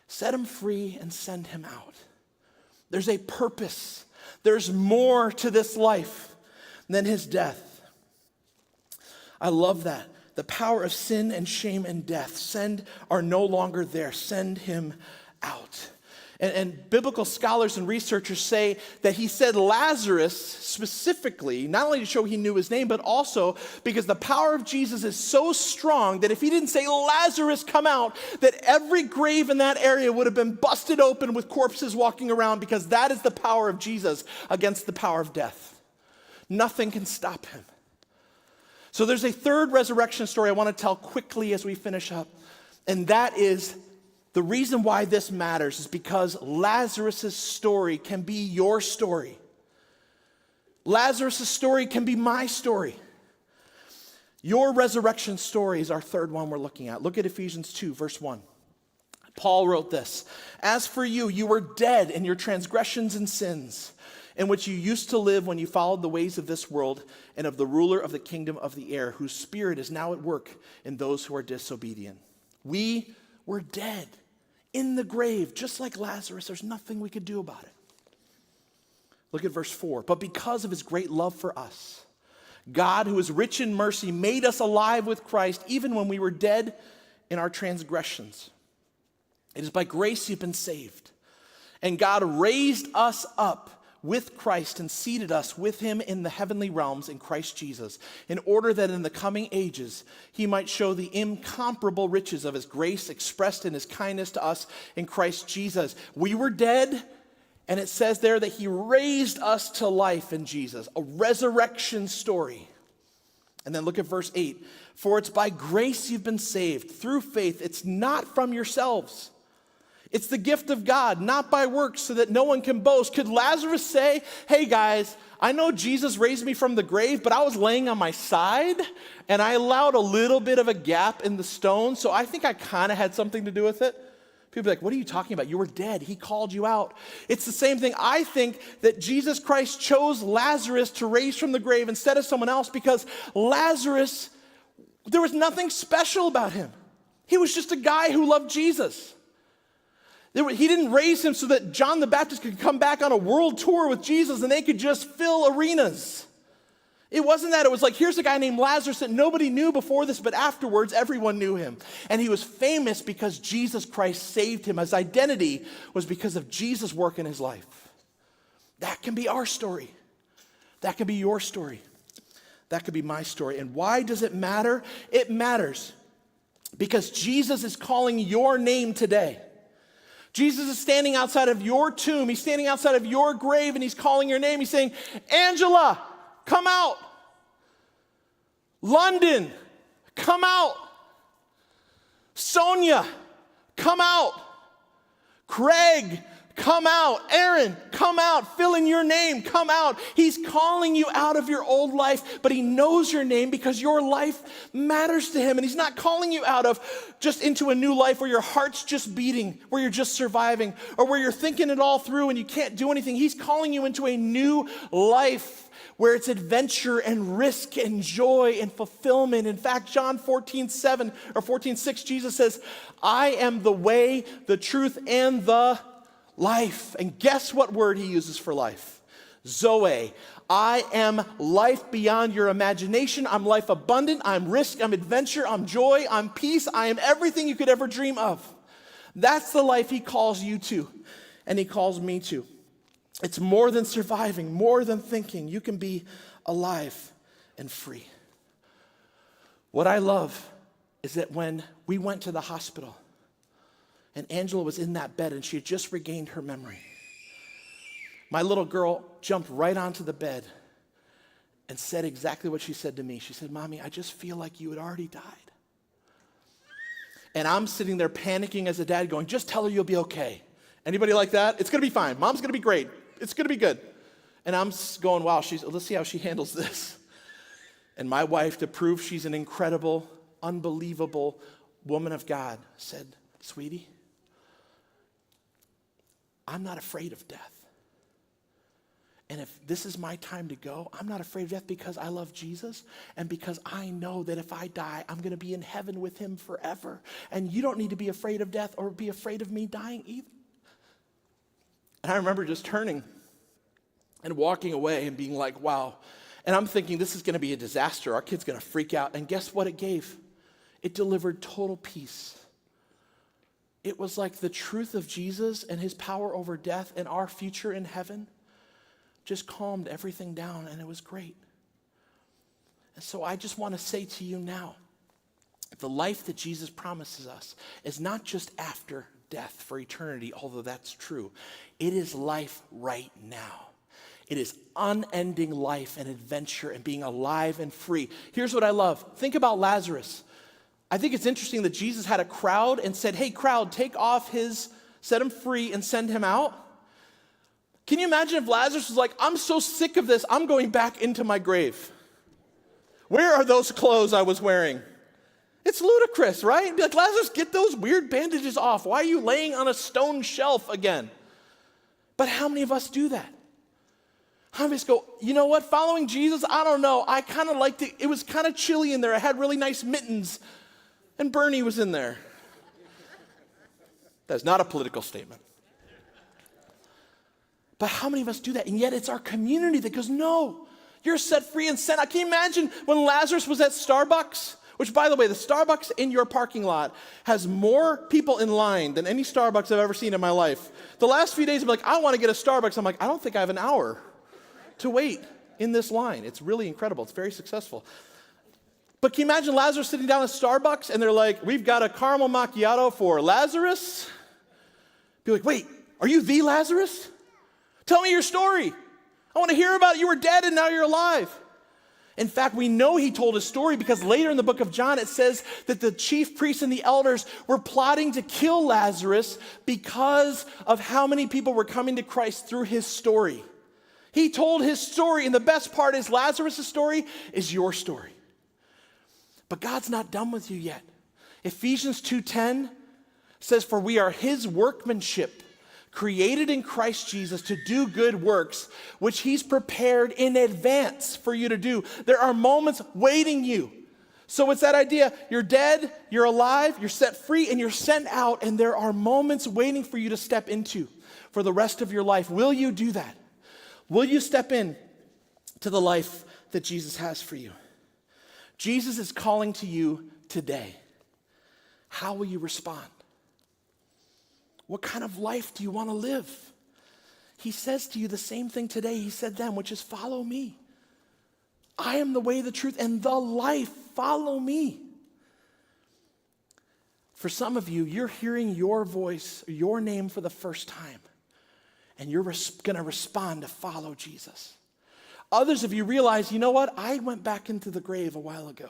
Set him free and send him out. There's a purpose. There's more to this life than his death. I love that. The power of sin and shame and death are no longer there. Send him out. And biblical scholars and researchers say that he said Lazarus specifically, not only to show he knew his name, but also because the power of Jesus is so strong that if he didn't say Lazarus come out, that every grave in that area would have been busted open with corpses walking around, because that is the power of Jesus against the power of death. Nothing can stop him. So there's a third resurrection story I want to tell quickly as we finish up, and that is the reason why this matters is because Lazarus' story can be your story. Lazarus' story can be my story. Your resurrection story is our third one we're looking at. Look at Ephesians 2, verse 1. Paul wrote this, as for you, you were dead in your transgressions and sins, in which you used to live when you followed the ways of this world and of the ruler of the kingdom of the air, whose spirit is now at work in those who are disobedient. We were dead in the grave, just like Lazarus. There's nothing we could do about it. Look at verse 4. But because of his great love for us, God, who is rich in mercy, made us alive with Christ, even when we were dead in our transgressions. It is by grace you've been saved. And God raised us up with Christ and seated us with him in the heavenly realms in Christ Jesus, in order that in the coming ages he might show the incomparable riches of his grace expressed in his kindness to us in Christ Jesus. We were dead, and it says there that he raised us to life in Jesus, a resurrection story. And then look at verse 8. For it's by grace you've been saved, through faith. It's not from yourselves. It's the gift of God, not by works, so that no one can boast. Could Lazarus say, hey guys, I know Jesus raised me from the grave, but I was laying on my side, and I allowed a little bit of a gap in the stone, so I think I kind of had something to do with it? People be like, what are you talking about? You were dead. He called you out. It's the same thing. I think that Jesus Christ chose Lazarus to raise from the grave instead of someone else because Lazarus, there was nothing special about him. He was just a guy who loved Jesus. He didn't raise him so that John the Baptist could come back on a world tour with Jesus and they could just fill arenas. It wasn't that. It was like, here's a guy named Lazarus that nobody knew before this, but afterwards everyone knew him. And he was famous because Jesus Christ saved him. His identity was because of Jesus' work in his life. That can be our story. That can be your story. That could be my story. And why does it matter? It matters because Jesus is calling your name today. Jesus is standing outside of your tomb. He's standing outside of your grave and he's calling your name. He's saying, Angela, come out. London, come out. Sonia, come out. Craig, come out. Aaron, come out. Fill in your name, come out. He's calling you out of your old life, but he knows your name because your life matters to him. And he's not calling you out of just into a new life where your heart's just beating, where you're just surviving, or where you're thinking it all through and you can't do anything. He's calling you into a new life where it's adventure and risk and joy and fulfillment. In fact, John 14:7 or 14:6, Jesus says, I am the way, the truth, and the life. And guess what word he uses for life? Zoe. I am life beyond your imagination. I'm life abundant. I'm risk. I'm adventure. I'm joy. I'm peace. I am everything you could ever dream of. That's the life he calls you to, and he calls me to. It's more than surviving, more than thinking. You can be alive and free. What I love is that when we went to the hospital and Angela was in that bed and she had just regained her memory, my little girl jumped right onto the bed and said exactly what she said to me. She said, Mommy, I just feel like you had already died. And I'm sitting there panicking as a dad going, just tell her you'll be okay. Anybody like that? It's going to be fine. Mom's going to be great. It's going to be good. And I'm going, wow, let's see how she handles this. And my wife, to prove she's an incredible, unbelievable woman of God, said, sweetie, I'm not afraid of death. And if this is my time to go, I'm not afraid of death because I love Jesus and because I know that if I die, I'm going to be in heaven with him forever. And you don't need to be afraid of death or be afraid of me dying either. And I remember just turning and walking away and being like, wow. And I'm thinking, this is going to be a disaster. Our kid's going to freak out. And guess what it gave? It delivered total peace. It was like the truth of Jesus and his power over death and our future in heaven just calmed everything down, and it was great. And so I just want to say to you now, the life that Jesus promises us is not just after death for eternity, although that's true. It is life right now. It is unending life and adventure and being alive and free. Here's what I love. Think about Lazarus. I think it's interesting that Jesus had a crowd and said, hey, crowd, set him free and send him out. Can you imagine if Lazarus was like, I'm so sick of this, I'm going back into my grave. Where are those clothes I was wearing? It's ludicrous, right? Be like, Lazarus, get those weird bandages off. Why are you laying on a stone shelf again? But how many of us do that? How many of us go, you know what, following Jesus, I don't know. I kind of liked it. It was kind of chilly in there. I had really nice mittens. And Bernie was in there. That's not a political statement. But how many of us do that? And yet it's our community that goes, no, you're set free and sent out. Can you imagine when Lazarus was at Starbucks? Which, by the way, the Starbucks in your parking lot has more people in line than any Starbucks I've ever seen in my life. The last few days, I'm like, I want to get a Starbucks. I'm like, I don't think I have an hour to wait in this line. It's really incredible. It's very successful. But can you imagine Lazarus sitting down at Starbucks and they're like, we've got a caramel macchiato for Lazarus? Be like, wait, are you the Lazarus? Tell me your story. I want to hear about it. You were dead and now you're alive. In fact, we know he told his story because later in the book of John, it says that the chief priests and the elders were plotting to kill Lazarus because of how many people were coming to Christ through his story. He told his story, and the best part is Lazarus' story is your story. But God's not done with you yet. Ephesians 2:10 says, "For we are his workmanship, created in Christ Jesus to do good works, which he's prepared in advance for you to do." There are moments waiting you. So it's that idea, you're dead, you're alive, you're set free, and you're sent out, and there are moments waiting for you to step into for the rest of your life. Will you do that? Will you step in to the life that Jesus has for you? Jesus is calling to you today. How will you respond? What kind of life do you want to live? He says to you the same thing today he said then, which is follow me. I am the way, the truth, and the life. Follow me. For some of you, you're hearing your voice, your name for the first time, and you're going to respond to follow Jesus. Others of you realize, you know what? I went back into the grave a while ago,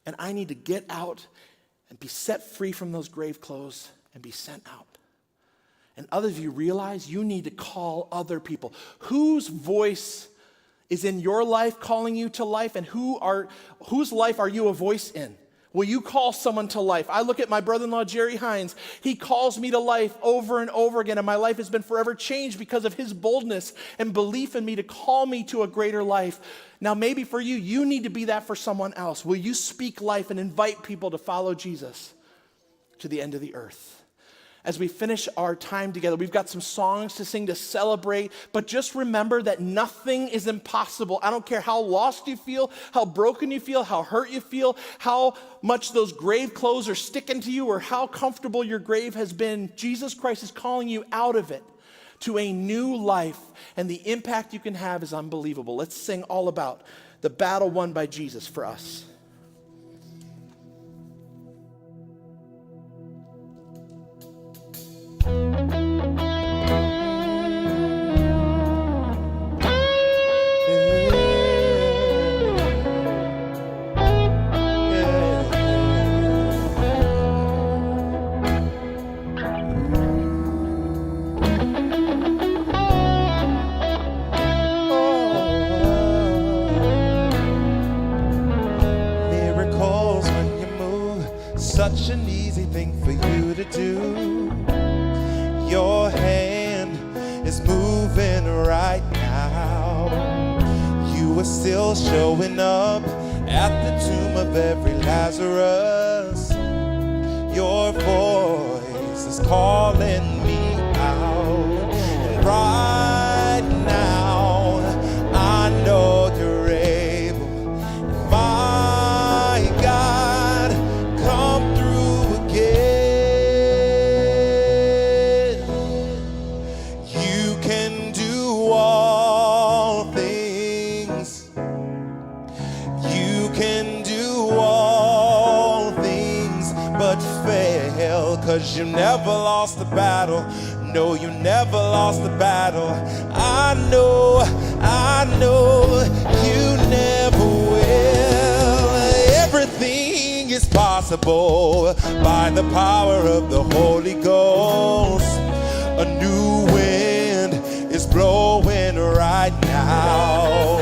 and I need to get out and be set free from those grave clothes and be sent out. And others of you realize you need to call other people. Whose voice is in your life calling you to life, and whose life are you a voice in? Will you call someone to life? I look at my brother-in-law, Jerry Hines. He calls me to life over and over again, and my life has been forever changed because of his boldness and belief in me to call me to a greater life. Now, maybe for you, you need to be that for someone else. Will you speak life and invite people to follow Jesus to the end of the earth? As we finish our time together, we've got some songs to sing to celebrate, but just remember that nothing is impossible. I don't care how lost you feel, how broken you feel, how hurt you feel, how much those grave clothes are sticking to you, or how comfortable your grave has been. Jesus Christ is calling you out of it to a new life, and the impact you can have is unbelievable. Let's sing all about the battle won by Jesus for us. Miracles when you move, such an easy thing for you to do. Your hand is moving right now. You are still showing up at the tomb of every Lazarus. Your voice is calling me out. And right now, I know you're able. My God, come through again. You can do all things. You can do all things but fail, 'cause you never lost the battle. No, you never lost the battle. I know you never will. Everything is possible by the power of the Holy Ghost. A new wind is blowing right now,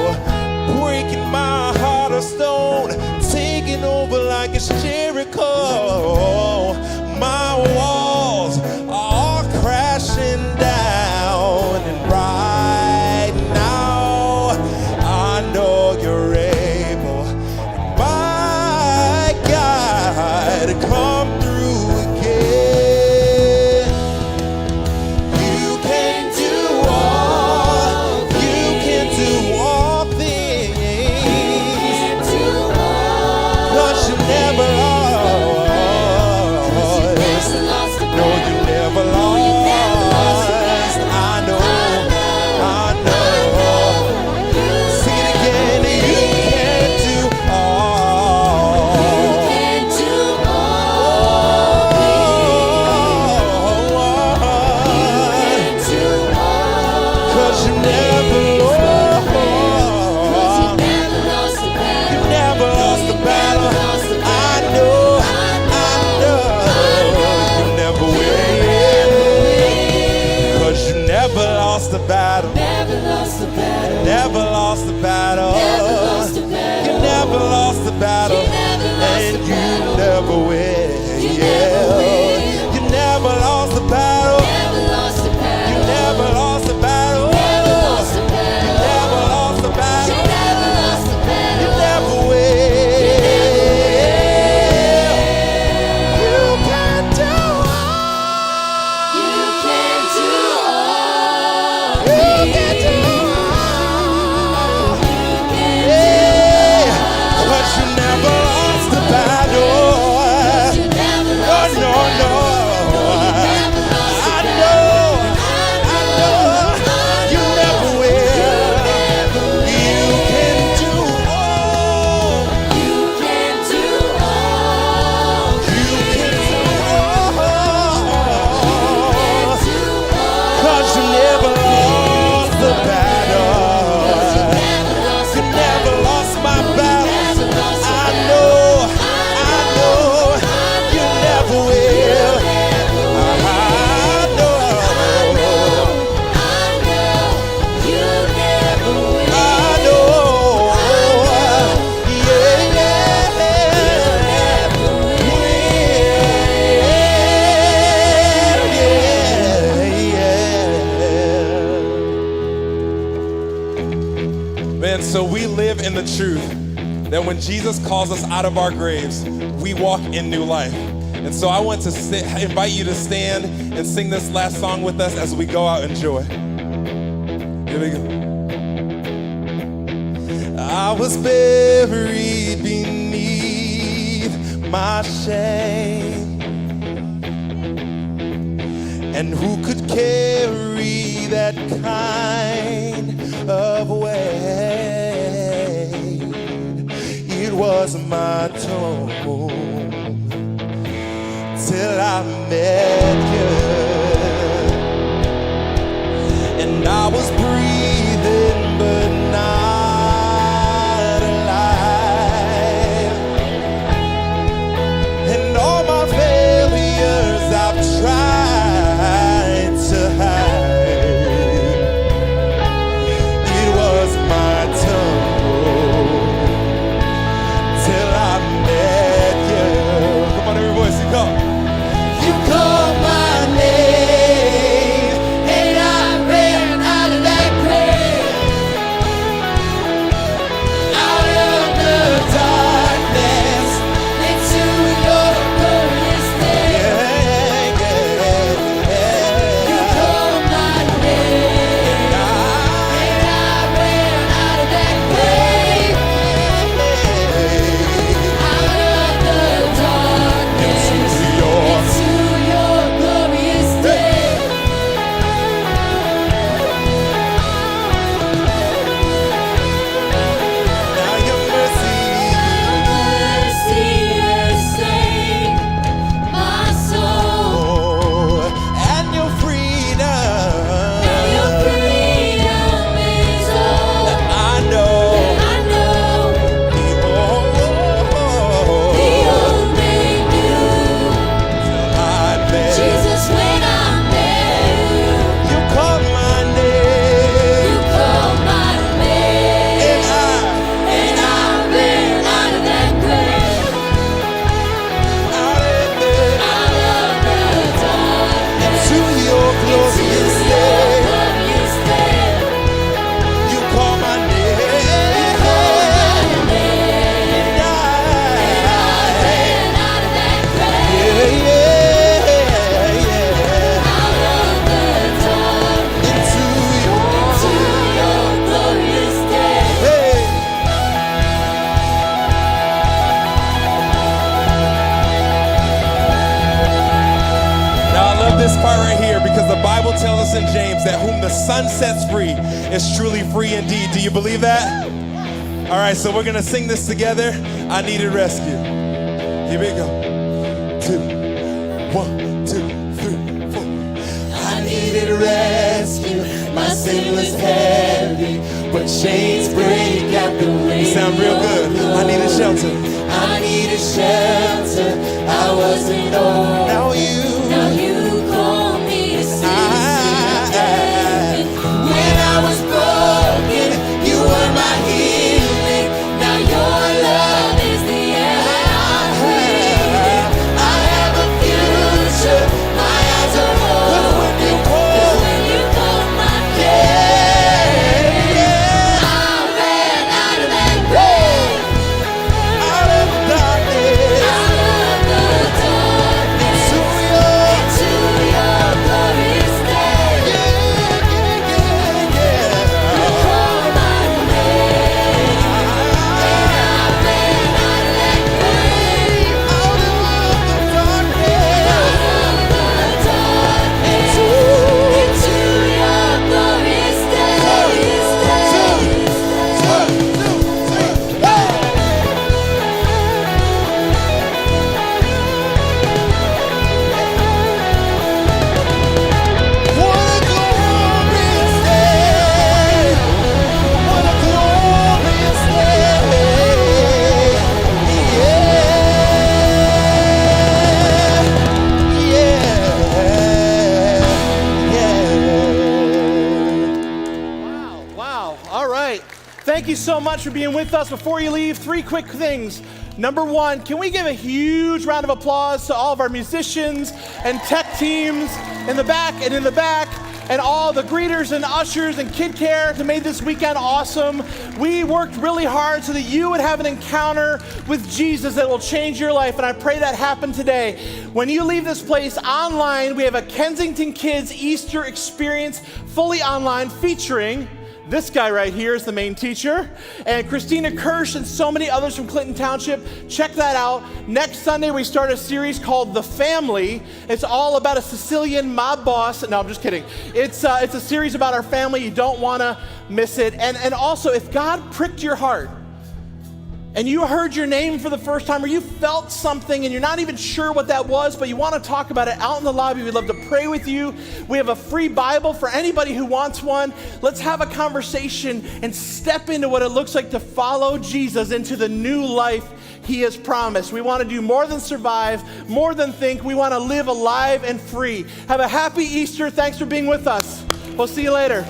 breaking my heart of stone, taking over like it's Jericho. My walls are crashing down, and right now I know you're able. My God, come through again. You can do all things. 'Cause you never lost. No, you never lost. I know. Sing it again. You can do all. 'Cause you never lost. lost the battle, You never lost and the you battle. never will. You Yeah. never will. You never lost the battle. Never lost the battle. You never lost the battle. Never lost the You battle. never lost the You battle. never lost the You battle. never will. You can do all. You can do all You things. can do all. You can do Yeah. 'Cause you never lost the battle. You never Oh, lost the no, battle. no. Never lost the I battle. know. You never will. You can do all. You can do all You can do all. do all. 'Cause you never lost the battle. Never lost You the never lost my battle. Never lost the I know you never will. I know You never will. I know. Yeah, yeah. Man, so we live in the truth that when Jesus calls us out of our graves, we walk in new life. And so I want to invite you to stand and sing this last song with us as we go out in joy. Here we go. I was buried beneath my shame, and who could carry that kind of weight? It was my tomb till I met you, and I was breathing but not alive, and all my failures I've tried to hide. It was my tongue till I met you. Come on, every voice, you go. You called my name, and I ran out of that grave, out of the darkness, into your glorious day. You called my name, and I ran out of that grave, out of the darkness, into your glorious day. Now your mercy, Mercy has saved my soul. and your freedom. Your freedom is all I know. I know. The The old made new. I met. Jesus, when I met you, You called my name, you called my name, and and I ran out of that grave, out of there out of the darkness, to your glorious into day. your glorious day. You call my name, and I Ran out of that grave, yeah, out of the darkness, into your to your glorious day. hey. Now I love this part right here because the Bible tells us in James that whom the Son sets free is truly free indeed. Do you believe that? All right, so we're gonna sing this together. I needed rescue. Here we go. 2, 1, 2, 3, 4. I needed rescue. My sin was heavy, but chains break at the weight. Sound real good. I needed shelter. I needed shelter. I wasn't old. Now you. Now you call me to see. When I was broken, you were my healing. Now your love is you so much for being with us. Before you leave, 3 quick things. Number 1, can we give a huge round of applause to all of our musicians and tech teams in the back and in the back, and all the greeters and ushers and kid care that made this weekend awesome. We worked really hard so that you would have an encounter with Jesus that will change your life, and I pray that happened today. When you leave this place online, we have a Kensington Kids Easter experience fully online featuring this guy right here is the main teacher, and Christina Kirsch and so many others from Clinton Township. Check that out. Next Sunday, we start a series called The Family. It's all about a Sicilian mob boss. No, I'm just kidding. It's a series about our family. You don't want to miss it. And also, if God pricked your heart, and you heard your name for the first time, or you felt something and you're not even sure what that was, but you want to talk about it out in the lobby, we'd love to pray with you. We have a free Bible for anybody who wants one. Let's have a conversation and step into what it looks like to follow Jesus into the new life he has promised. We want to do more than survive, more than think. We want to live alive and free. Have a happy Easter. Thanks for being with us. We'll see you later.